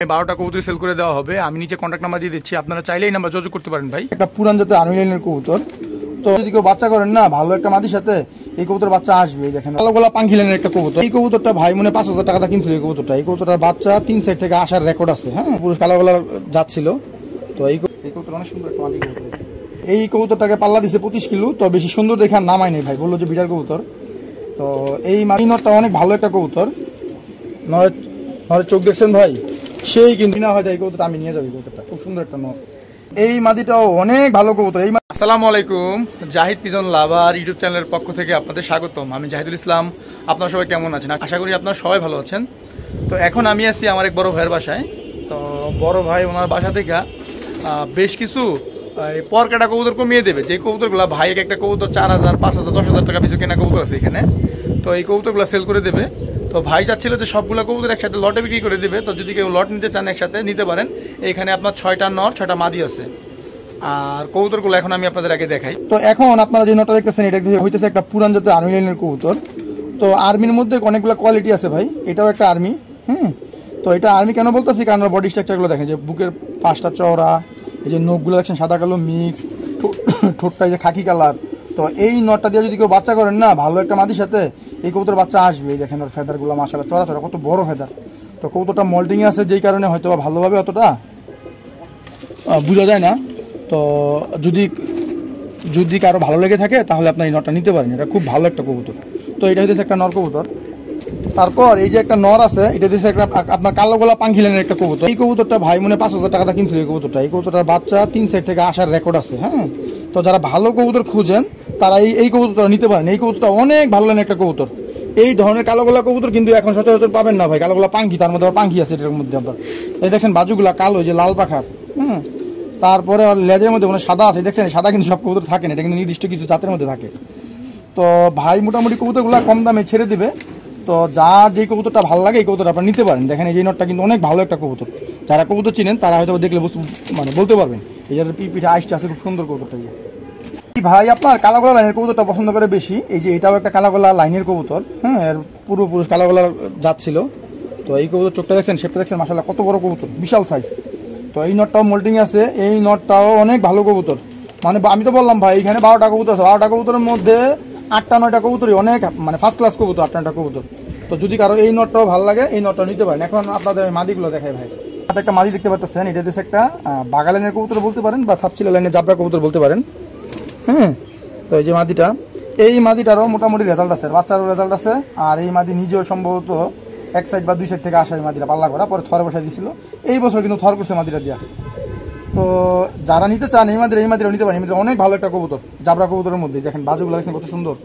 12টা কবুতর সেল করে দেওয়া হবে। আমি নিচে কন্ট্যাক্ট নাম্বার দিয়ে দিচ্ছি, আপনারা চাইলেই নাম্বার যোগাযোগ করতে পারেন ভাই। একটা পুরান জাতের আর্মি লাইনের কবুতর, তো যদি কেউ বাচ্চা করেন না ভালো একটা মাদির সাথে এই কবুতর বাচ্চা আসবে। দেখেন কালো গোলা পাঙ্খি লাইনের একটা কবুতর, এই কবুতরটা ভাই মনে 5,000 টাকা কিনছিল। এই কবুতরটা, এই কবুতরটার বাচ্চা 3 সাইড থেকে আসার রেকর্ড আছে। হ্যাঁ, পুরো কালো গোলা যাচ্ছিল। তো এই কবুতর অনেক সুন্দর একটা মাদি কবুতর। এই কবুতরটাকে পাল্লা দিছে 25 কিলো। তো বেশি সুন্দর দেখে আর নামাই নেই ভাই, বললো যে বিড়ার কবুতর। তো এই নটটা অনেক ভালো একটা কবুতর। নরের চোখ দেখছেন ভাই, সেই কিন্তু না হয়তো এই কবুতরটা আমি নিয়ে যাবো। কবুতরটা খুব সুন্দর একটা নর। এই মাদিটাও অনেক ভালো কবুতর। এই আসসালামু আলাইকুম, জাহিদ পিজন লাভার ইউটিউব চ্যানেলের পক্ষ থেকে আপনাদের স্বাগতম। আমি জাহিদুল ইসলাম। আপনারা সবাই কেমন আছেন? আশা করি আপনারা সবাই ভালো আছেন। তো এখন আমি আছি আমার এক বড় ভাইয়ের বাসায়। তো বড় ভাই ওনার বাসা থেকে বেশ কিছু পর কাটা কবুতর কমিয়ে দেবে। যে কবুতরগুলো ভাই একটা কবুতর 4,000, 5,000, 10,000 টাকা পিছু কেনা কবুতর আছে এখানে। তো এই কবুতরগুলো সেল করে দেবে। তো ভাই চাচ্ছিল যে সবগুলো কবুতর একসাথে লটে বিক্রি করে দেবে। তো যদি কেউ লট নিতে চান একসাথে নিতে পারেন। এখানে আপনার 6টা নর 6টা মাদি আছে। আর কবুতরগুলো এখন আমি আপনাদের আগে দেখাই। তো এখন আপনারা যে নটটা দেখতেছেন এটা হইতেছে একটা পুরান জাতের আর্মি লাইনের কবুতর। তো আর্মির মধ্যে অনেকগুলো কোয়ালিটি আছে ভাই, এটাও একটা আর্মি। তো এটা আর্মি কেন বলতেছি, কারণ বডি স্ট্রাকচারগুলো দেখেন, যে বুকের পাঁচটা চওড়া, এই যে নখগুলো দেখছেন সাদা কালো মিক্স, ঠোঁটটা যে খাকি কালার। তো এই নটটা দিয়ে যদি কেউ বাচ্চা করেন না ভালো একটা মাদির সাথে এই কবুতর বাচ্চা আসবে। এই দেখেন ওর ফেদারগুলো মাশাআল্লাহ চড়া চড়া, কত বড় ফেদার। তো কবুতরটা মল্টিং আছে, যেই কারণে হয়তো ভালোভাবে অতটা বোঝা যায় না। তো যদি কারো ভালো লেগে থাকে তাহলে আপনার এই নটটা নিতে পারেন, এটা খুব ভালো একটা কবুতর। তো এটা হচ্ছে একটা নর কবুতর। তারপর এই যে একটা নর আছে, এটা হচ্ছে একটা আপনার কালো গোলা পাঙ্খি লাইনের একটা কবুতর। এই কবুতরটা ভাই মনে 5,000 টাকা কিনছিল। এই কবুতরটা, এই কবুতরটার বাচ্চা 3 সাইড থেকে আসার রেকর্ড আছে। হ্যাঁ, তো যারা ভালো কবুতর খুঁজেন তারা এই কবুতরটা নিতে পারেন। এই কবুতরটা অনেক ভালো লাইনের একটা কবুতর। এই ধরনের কালো গোলা কবুতর কিন্তু এখন সচরাচর পাবেন না ভাই। কালো গোলা পাঙ্খি, তার মধ্যে আবার পাঙ্খি আছে এটার মধ্যে আপনার। এই দেখছেন বাজুগুলা কালো, যে লাল পাখার। তারপরে লেজের মধ্যে মানে সাদা আছে, দেখছেন সাদা কিন্তু সব কবুতর থাকে না, এটা কিন্তু নির্দিষ্ট কিছু জাতের মধ্যে থাকে। তো ভাই মোটামুটি কবুতরগুলো কম দামে ছেড়ে দিবে। তো যার যে কবুতরটা ভালো লাগে এই কবুতর আপনারা নিতে পারেন। দেখেন এই নটটা কিন্তু অনেক ভালো একটা কবুতর। যারা কবুতর চিনেন তারা হয়তো দেখলে মানে বলতে পারবেন এই যে পিঠে আইসটা আছে, খুব সুন্দর কবুতরটা। ভাই আপনার কালাগোলা লাইনের কবুতরটা পছন্দ করে বেশি। এই যে এটাও একটা কালাগোলা লাইনের কবুতর। হ্যাঁ, এর পুরোপুরি কালাগোলা যাচ্ছিল। তো এই কবুতর চোখটা দেখছেন, শেপটা দেখছেন, মাশাআল্লাহ কত বড় কবুতর, বিশাল সাইজ। তো এই নটটাও মোল্টিং আছে। এই নটটাও অনেক ভালো কবুতর। মানে আমি তো বললাম ভাই এখানে 12টা কবুতর আছে, 12টা কবুতরের মধ্যে 8টা 9টা কবুতরই অনেক মানে ফার্স্ট ক্লাস কবুতর, 8টা 9টা কবুতর। তো যদি কারো এই নটটাও ভালো লাগে এই নটটাও নিতে পারেন। এখন আপনাদের মাদিগুলো দেখাই ভাই। একটা মাদি দেখতে পাচ্ছেন, এটা হচ্ছে একটা বাগালাইনের কবুতর বলতে পারেন, বা সাবচিলা লাইনের জাবরা কবুতর বলতে পারেন। হ্যাঁ, তো এই যে মাদিটা, এই মাদিটারও মোটামুটি রেজাল্ট আছে, বাচ্চারও রেজাল্ট আছে। আর এই মাদি নিজেও সম্ভবত 1 সাইড বা 2 সাইড থেকে আসা এই মাদিটা পাল্লা করা, পরে থর বসাই দিয়েছিল। এই বছর কিন্তু থর করছে মাদিটা দিয়া। তো যারা নিতে চান এই মাদিরা নিতে পারেন। এই মাদিরা অনেক ভালো একটা কবুতর, জাবরা কবুতরের মধ্যে। দেখেন বাজুগুলো দেখছেন কত সুন্দর।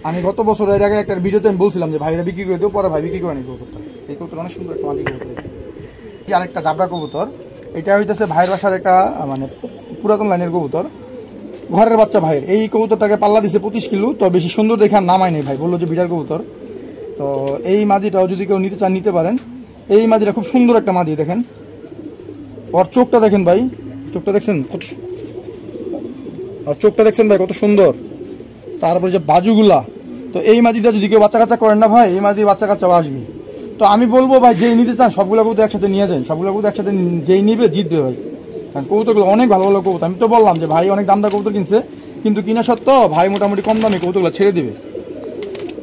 আমি গত বছর এর আগে একটা ভিডিওতে আমি বলছিলাম যে ভাইরা বিক্রি করে দেবো, পরে ভাই বিক্রি করে নি কবুতরটা। এই কবুতর অনেক সুন্দর একটা মাদি কবুতর। আরেকটা জাবরা কবুতর, এটা হইতেছে ভাইয়ের বাসার একটা মানে পুরাতন লাইনের কবুতর, ঘরের বাচ্চা ভাইয়ের। এই কবুতরটাকে পাল্লা দিছে 25 কিলো। তো বেশি সুন্দর দেখে আর নামাই নেই ভাই, বললো যে বিড়ার কবুতর। তো এই মাদিটাও যদি কেউ নিতে চান নিতে পারেন। এই মাদিটা খুব সুন্দর একটা মাদি। দেখেন ওর চোখটা দেখেন ভাই, চোখটা দেখছেন কত, আর চোখটা দেখছেন ভাই কত সুন্দর। তারপরে যে বাজুগুলা, তো এই মাদিটা যদি কেউ বাচ্চা কাচ্চা করেন না ভাই, এই মাদির বাচ্চা কাচ্চাও আসবে। তো আমি বলবো ভাই যেই নিতে চান সবগুলো কবুতর একসাথে নিয়ে যান, সবগুলো কবুতর একসাথে যেই নিবে জিতবে ভাই। কারণ কবুতরগুলো অনেক ভালো ভালো কবুতর। আমি তো বললাম যে ভাই অনেক দামদার কবুতর কিনছে, কিন্তু কিনা সত্ত্বেও ভাই মোটামুটি কম দামে কবুতরগুলো ছেড়ে দিবে।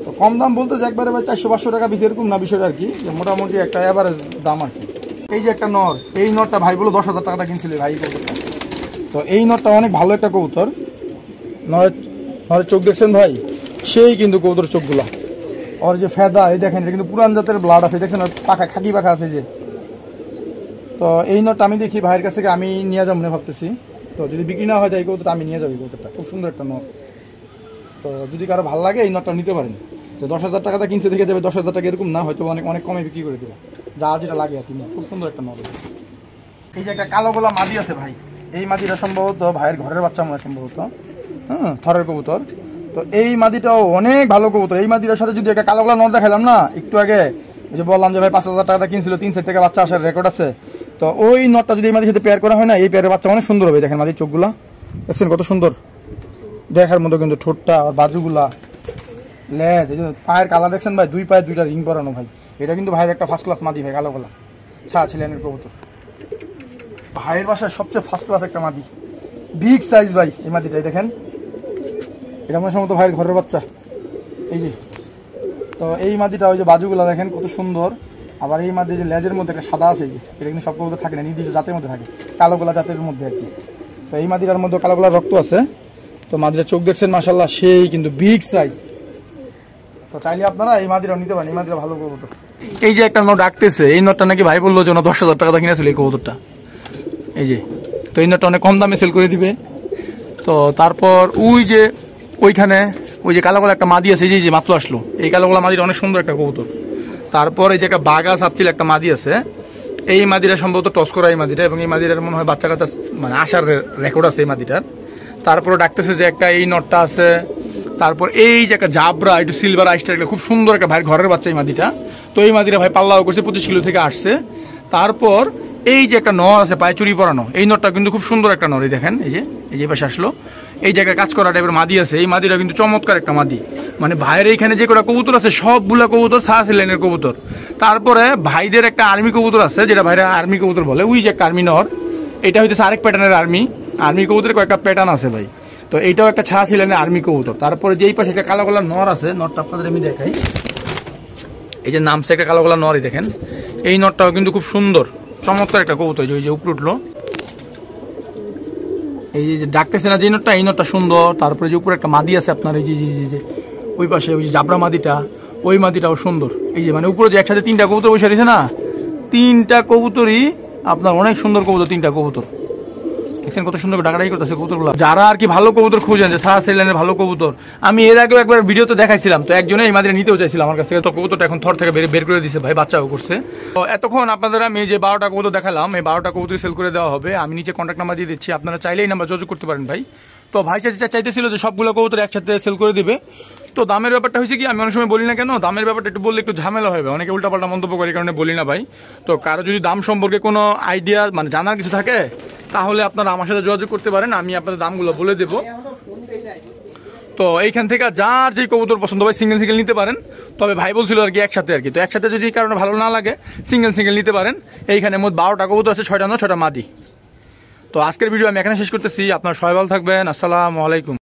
তো কম দাম বলতে যে একবারে ভাই 400-500 টাকা বেশি এরকম না বিষয়টা আর কি, যে মোটামুটি একটা এভারেজ দাম আর কি। এই যে একটা নর, এই নরটা ভাই বলো 10,000 টাকা কিনছিল ভাই কবুতরটা। তো এই নরটা অনেক ভালো একটা কবুতর। নরের চোখ দেখছেন ভাই, সেই কিন্তু কবুতর চোখগুলা, ওর যে ফেদা এই দেখেন, এটা কিন্তু পুরান জাতের ব্লাড আছে। দেখছেন ওর পাখা, খাকি পাখা আছে যে। তো এই নটটা আমি দেখি ভাইয়ের কাছ থেকে আমি নিয়ে যাবো মনে ভাবতেছি। তো যদি বিক্রি না হয় এই কবুতরটা আমি নিয়ে যাবো। এই কবুতরটা খুব সুন্দর একটা নট। তো যদি কারো ভালো লাগে এই নটটা নিতে পারেন। যে 10,000 টাকাটা কিনছে দেখে যাবে 10,000 টাকা এরকম না, হয়তো অনেক অনেক কমে বিক্রি করে দেবে, যার যেটা লাগে আর কি। খুব সুন্দর একটা নট। এই যে একটা কালো গোলা মাদি আছে ভাই, এই মাদিটা সম্ভবত ভাইয়ের ঘরের বাচ্চা মনে সম্ভবত। থরের কবুতর। তো এই মাদিটাও অনেক ভালো কবুতর। এই মাদিটার সাথে যদি একটা কালো গোলা নট দেখালাম না একটু আগে, যে বললাম যে ভাই 5,000 টাকা কিনছিল, 3 সাইড থেকে বাচ্চা আসার রেকর্ড আছে। তো ওই নটটা যদি এই মাদির সাথে পেয়ার করা হয় না, এই পেয়ারের বাচ্চা অনেক সুন্দর হবে। দেখেন মাদির চোখগুলা দেখছেন কত সুন্দর দেখার মতো, কিন্তু ঠোঁটটা আর বাজুগুলা, লেজ, এই যে পায়ের কালার দেখছেন ভাই, 2 পায়ে 2টা রিং পরানো ভাই। এটা কিন্তু ভাইয়ের একটা ফার্স্ট ক্লাস মাদি ভাই, কালো গোলা। ছাড়া ছিলেনের কবুতর। ভাইয়ের বাসায় সবচেয়ে ফার্স্ট ক্লাস একটা মাদি, বিগ সাইজ ভাই। এই মাদিটাই দেখেন, এটা আমার সম্ভবত ভাইয়ের ঘরের বাচ্চা। এই যে, তো এই মাদিটা ওই যে বাজুগুলা দেখেন কত সুন্দর। আবার এই মাদি যে লেজের মধ্যে একটা সাদা আছে, এই যে এটা কিন্তু সব কবুতর থাকে না, নির্দিষ্ট জাতের মধ্যে থাকে, কালো গোলা জাতের মধ্যে আর কি। তো এই মাদিটার মধ্যে কালো গোলা রক্ত আছে। তো মাদিটার চোখ দেখছেন মাশাল্লাহ, সেই কিন্তু বিগ সাইজ। তো চাইলে আপনারা এই মাদিরাও নিতে পারেন, এই মাদিরা ভালো কবুতর। এই যে একটা নট ডাকতেছে, এই নটটা নাকি ভাই বললো যে 10,000 টাকা দিয়ে কিনেছিল এই কবুতরটা। এই যে, তো এই নটটা অনেক কম দামে সেল করে দিবে। তো তারপর ওই যে ওইখানে ওই যে কালো কালো একটা মাদি আছে, এই যে মাত্র আসলো, এই কালো কালো মাদিটা অনেক সুন্দর একটা কবুতর। তারপর এই যে একটা বাগা সাপচিল একটা মাদি আছে, এই মাদিরা সম্ভবত টস করা এই মাদিটা, এবং এই মাদিটার মনে হয় বাচ্চা কাচ্চা মানে আসার রেকর্ড আছে এই মাদিটার। তারপরে ডাকতেছে যে একটা এই নটটা আছে। তারপর এই যে একটা জাবরা একটু সিলভার আইসটা, একটা খুব সুন্দর একটা ভাইয়ের ঘরের বাচ্চা এই মাদিটা। তো এই মাদিটা ভাই পাল্লাও করছে, 25 কিলো থেকে আসছে। তারপর এই যে একটা নর আছে পায়ে চুরি পরানো, এই নরটা কিন্তু খুব সুন্দর একটা নর। এই দেখেন, এই যে পাশে আসলো, এই যে একটা কাজ করা টাইপের মাদি আছে, এই মাদিটা কিন্তু চমৎকার একটা মাদি। মানে ভাইয়ের এইখানে যে কটা কবুতর আছে সবগুলা কবুতর সাহসী লাইনের কবুতর। তারপরে ভাইদের একটা আর্মি কবুতর আছে, যেটা ভাইরা আর্মি কবুতর বলে, ওই যে একটা আর্মি নর, এটা হইতেছে আরেক প্যাটার্নের আর্মি কবুতরের কয়েকটা প্যাটার্ন আছে ভাই। তো এইটাও একটা সাহসী লাইনের আর্মি কবুতর। তারপরে যেই পাশে একটা কালো কালো নর আছে, নরটা আপনাদের আমি দেখাই, এই যে নামছে একটা কালো কালো নরই দেখেন, এই নরটাও কিন্তু খুব সুন্দর চমৎকার একটা কবুতর। ওই যে উপরে উঠলো, এই যে ডাকতেছে না যে নটটা, এই নটটা সুন্দর। তারপরে যে উপরে একটা মাদি আছে আপনার, এই যে ওই পাশে ওই যে জাবরা মাদিটা, ওই মাদিটাও সুন্দর। এই যে মানে উপরে যে একসাথে 3টা কবুতর বসে রয়েছে না, 3টা কবুতরই আপনার অনেক সুন্দর কবুতর। 3টা কবুতর দেখছেন কত সুন্দর ডাকাডাকি করতেছে কবুতরগুলো। যারা আর কি ভালো কবুতর খুঁজেন, যে সাহা সেলানের ভালো কবুতর, আমি এর আগেও একবার ভিডিওতে দেখাইছিলাম। তো একজনে এই মাদিরা নিতেও চাইছিল আমার কাছ থেকে, তো কবুতরটা এখন থর থেকে বের করে দিছে ভাই, বাচ্চাও করছে। তো এতক্ষণ আপনাদের আমি যে 12টা কবুতর দেখালাম, এই 12টা কবুতর সেল করে দেওয়া হবে। আমি নিচে কন্ট্যাক্ট নাম্বার দিয়ে দিচ্ছি, আপনারা চাইলে এই নাম্বার যোগাযোগ করতে পারেন ভাই। তো ভাই চাইতেছিল যে সবগুলো কবুতর একসাথে সেল করে দিবে। তো দামের ব্যাপারটা হয়েছে কি, আমি অনেক সময় বলি না কেন, দামের ব্যাপারটা একটু বললে একটু ঝামেলা হবে, অনেকে উল্টাপাল্টা মন্তব্য করে, কারণে বলি না ভাই। তো কারো যদি দাম সম্পর্কে কোনো আইডিয়া মানে জানার কিছু থাকে, তাহলে আপনারা আমার সাথে যোগাযোগ করতে পারেন, আমি আপনাদের দামগুলো বলে দেবো। তো এইখান থেকে যার যে কবুতর পছন্দ হয় সিঙ্গেল নিতে পারেন। তবে ভাই বলছিল আর কি একসাথে আর কি, তো একসাথে যদি কারণে ভালো না লাগে সিঙ্গেল নিতে পারেন। এইখানে মোট 12টা কবুতর আছে, 6টা নর 6টা মাদি। তো আজকের ভিডিও আমি এখানে শেষ করতেছি। আপনারা সবাই ভালো থাকবেন, আসসালামু আলাইকুম।